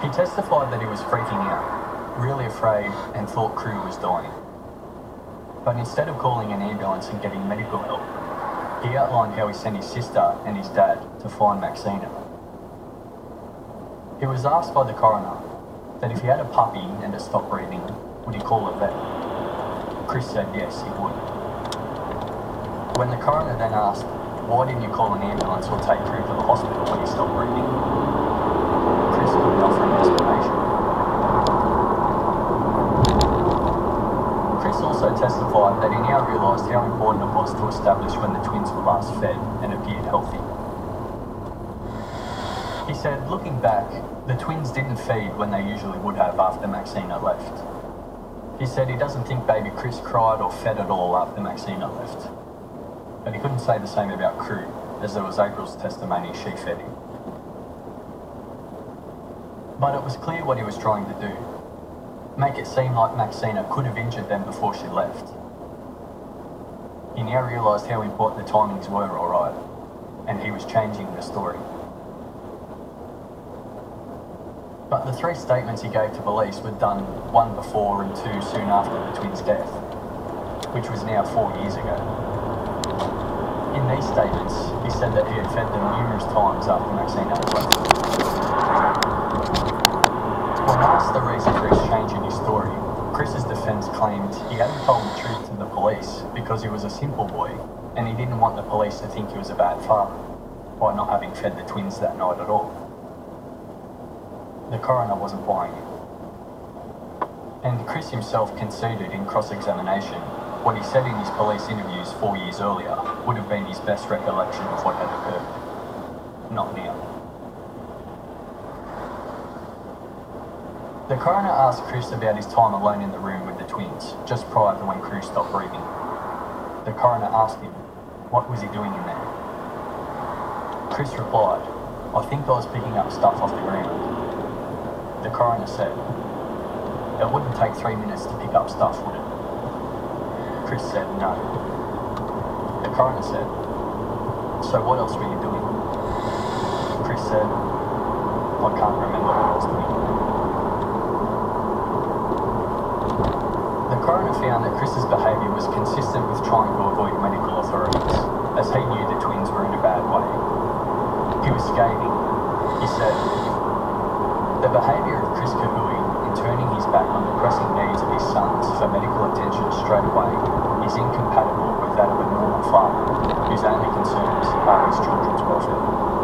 He testified that he was freaking out, really afraid, and thought Crew was dying. But instead of calling an ambulance and getting medical help, he outlined how he sent his sister and his dad to find Maxina. He was asked by the coroner that if he had a puppy and it stopped breathing, would he call a vet? Chris said yes, he would. When the coroner then asked, why didn't you call an ambulance or take Crew to the hospital when he stopped breathing? Chris couldn't offer an explanation. Chris also testified that he now realised how important it was to establish when the twins were last fed and appeared healthy. He said, looking back, the twins didn't feed when they usually would have after Maxina left. He said he doesn't think baby Chris cried or fed at all after Maxina left. But he couldn't say the same about Crew, as there was April's testimony she fed him. But it was clear what he was trying to do. Make it seem like Maxina could have injured them before she left. He now realised how important the timings were, alright, and he was changing the story. But the 3 statements he gave to police were done 1 before and 2 soon after the twins' death, which was now 4 years ago. In these statements, he said that he had fed them numerous times after Maxina had left. When asked the reason for his change in his story, Chris's defence claimed he hadn't told the truth to the police because he was a simple boy and he didn't want the police to think he was a bad father by not having fed the twins that night at all. The coroner wasn't buying it. And Chris himself conceded in cross-examination what he said in his police interviews 4 years earlier would have been his best recollection of what had occurred. Not now. The coroner asked Chris about his time alone in the room with the twins, just prior to when Crew stopped breathing. The coroner asked him, what was he doing in there? Chris replied, I think I was picking up stuff off the ground. The coroner said, it wouldn't take 3 minutes to pick up stuff, would it? Chris said no. The coroner said, so what else were you doing? Chris said, I can't remember what I was doing. The coroner found that Chris's behaviour was consistent with trying to avoid medical authorities, as he knew the twins were in a bad way. He was scathing. He said, the behaviour of Chris Kahui in turning his back on the pressing needs of his sons for medical attention straight away is incompatible with that of a normal father whose only concerns are his children's welfare.